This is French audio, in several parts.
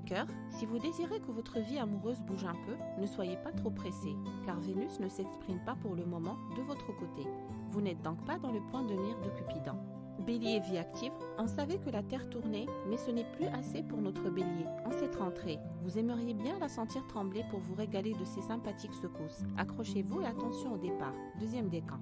cœur, si vous désirez que votre vie amoureuse bouge un peu, ne soyez pas trop pressé, car Vénus ne s'exprime pas pour le moment de votre côté. Vous n'êtes donc pas dans le point de mire de Cupidon. Bélier, vie active, on savait que la Terre tournait, mais ce n'est plus assez pour notre bélier. En cette rentrée, vous aimeriez bien la sentir trembler pour vous régaler de ses sympathiques secousses. Accrochez-vous et attention au départ. Deuxième décan.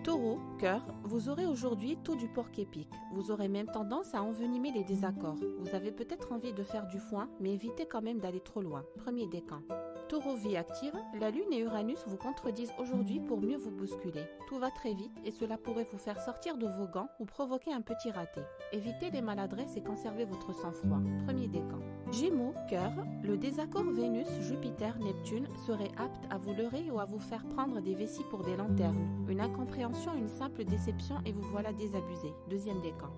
Taureau, cœur, vous aurez aujourd'hui tout du porc épic. Vous aurez même tendance à envenimer les désaccords. Vous avez peut-être envie de faire du foin, mais évitez quand même d'aller trop loin. Premier décan. Taureau, vie active, la Lune et Uranus vous contredisent aujourd'hui pour mieux vous bousculer. Tout va très vite et cela pourrait vous faire sortir de vos gants ou provoquer un petit raté. Évitez les maladresses et conservez votre sang-froid. Premier décan. Gémeaux, cœur, le désaccord Vénus-Jupiter-Neptune serait apte à vous leurrer ou à vous faire prendre des vessies pour des lanternes. Une incompréhension, une simple déception et vous voilà désabusé. Deuxième décan.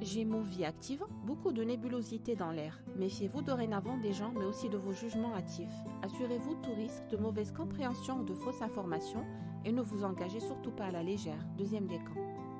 Gémeaux, vie active, beaucoup de nébulosité dans l'air. Méfiez-vous dorénavant des gens mais aussi de vos jugements hâtifs. Assurez-vous tout risque de mauvaise compréhension ou de fausses informations et ne vous engagez surtout pas à la légère. Deuxième décan.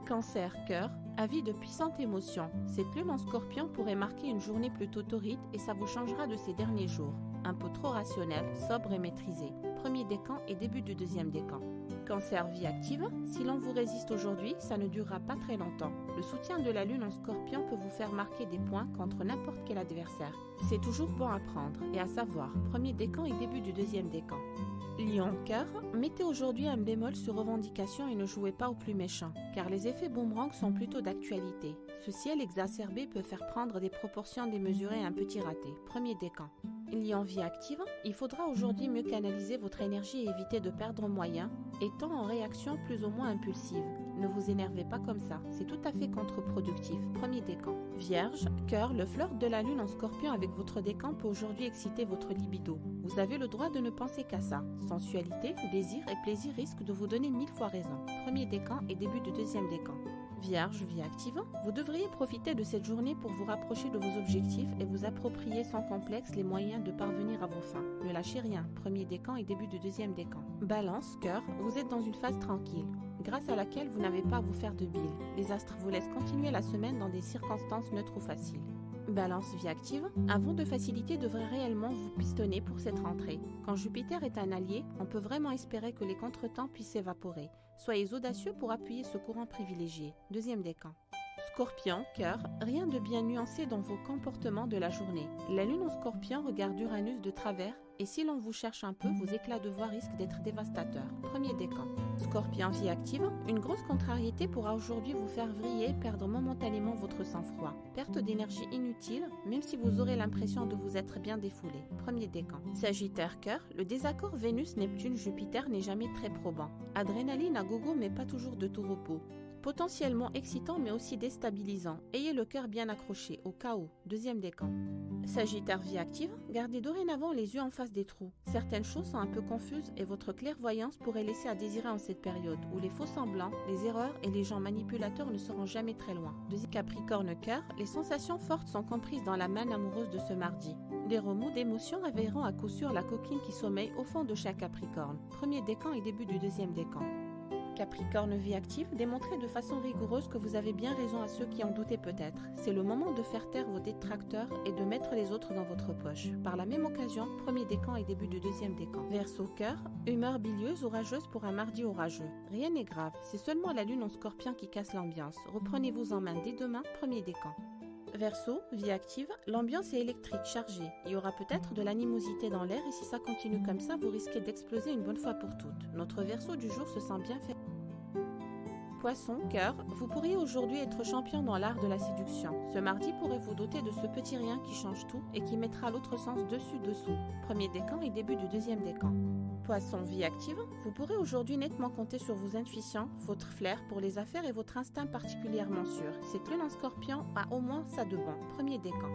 Cancer, cœur, avis de puissantes émotions. Cette lune en scorpion pourrait marquer une journée plutôt torride et ça vous changera de ces derniers jours. Un peu trop rationnel, sobre et maîtrisé. Premier décan et début du deuxième décan. Cancer, vie active, si l'on vous résiste aujourd'hui, ça ne durera pas très longtemps. Le soutien de la lune en scorpion peut vous faire marquer des points contre n'importe quel adversaire. C'est toujours bon à prendre et à savoir. Premier décan et début du deuxième décan. Lion, cœur, mettez aujourd'hui un bémol sur revendication et ne jouez pas au plus méchant, car les effets boomerang sont plutôt d'actualité. Ce ciel exacerbé peut faire prendre des proportions démesurées à un petit raté. Premier décan. Lion, vie active, il faudra aujourd'hui mieux canaliser votre énergie et éviter de perdre moyens, étant en réaction plus ou moins impulsive. Ne vous énervez pas comme ça, c'est tout à fait contre-productif. Premier décan. Vierge, cœur, le flirt de la lune en scorpion avec votre décan peut aujourd'hui exciter votre libido. Vous avez le droit de ne penser qu'à ça. Sensualité, désir et plaisir risquent de vous donner 1000 fois raison. Premier décan et début du deuxième décan. Vierge, vie active, vous devriez profiter de cette journée pour vous rapprocher de vos objectifs et vous approprier sans complexe les moyens de parvenir à vos fins. Ne lâchez rien, premier décan et début du deuxième décan. Balance, cœur, vous êtes dans une phase tranquille, grâce à laquelle vous n'avez pas à vous faire de bile. Les astres vous laissent continuer la semaine dans des circonstances neutres ou faciles. Balance, vie active, un vent de facilité devrait réellement vous pistonner pour cette rentrée. Quand Jupiter est un allié, on peut vraiment espérer que les contretemps puissent s'évaporer. Soyez audacieux pour appuyer ce courant privilégié. Deuxième décan. Scorpion, cœur, rien de bien nuancé dans vos comportements de la journée. La lune en scorpion regarde Uranus de travers et si l'on vous cherche un peu, vos éclats de voix risquent d'être dévastateurs. Premier décan. Scorpion, vie active, une grosse contrariété pourra aujourd'hui vous faire vriller et perdre momentanément votre sang-froid. Perte d'énergie inutile, même si vous aurez l'impression de vous être bien défoulé. Premier décan. Sagittaire, cœur, le désaccord Vénus-Neptune-Jupiter n'est jamais très probant. Adrénaline à gogo mais pas toujours de tout repos. Potentiellement excitant mais aussi déstabilisant. Ayez le cœur bien accroché, au cas où. Deuxième décan. Sagittaire, vie active, gardez dorénavant les yeux en face des trous. Certaines choses sont un peu confuses et votre clairvoyance pourrait laisser à désirer en cette période où les faux semblants, les erreurs et les gens manipulateurs ne seront jamais très loin. Deuxième Capricorne, cœur, les sensations fortes sont comprises dans la manne amoureuse de ce mardi. Des remous d'émotions réveilleront à coup sûr la coquine qui sommeille au fond de chaque Capricorne. Premier décan et début du deuxième décan. Capricorne, vie active, démontrez de façon rigoureuse que vous avez bien raison à ceux qui en doutaient peut-être. C'est le moment de faire taire vos détracteurs et de mettre les autres dans votre poche. Par la même occasion, premier décan et début du deuxième décan. Verseau, cœur, humeur bilieuse, orageuse pour un mardi orageux. Rien n'est grave, c'est seulement la lune en scorpion qui casse l'ambiance. Reprenez-vous en main dès demain, premier décan. Verseau, vie active, l'ambiance est électrique, chargée. Il y aura peut-être de l'animosité dans l'air et si ça continue comme ça, vous risquez d'exploser une bonne fois pour toutes. Notre Verseau du jour se sent bien fait. Poisson, cœur, vous pourriez aujourd'hui être champion dans l'art de la séduction. Ce mardi pourrait vous doter de ce petit rien qui change tout et qui mettra l'autre sens dessus-dessous. Premier décan et début du deuxième décan. Poisson, vie active, vous pourrez aujourd'hui nettement compter sur vos intuitions, votre flair pour les affaires et votre instinct particulièrement sûr. Cette lune en scorpion a au moins ça de bon. Premier décan.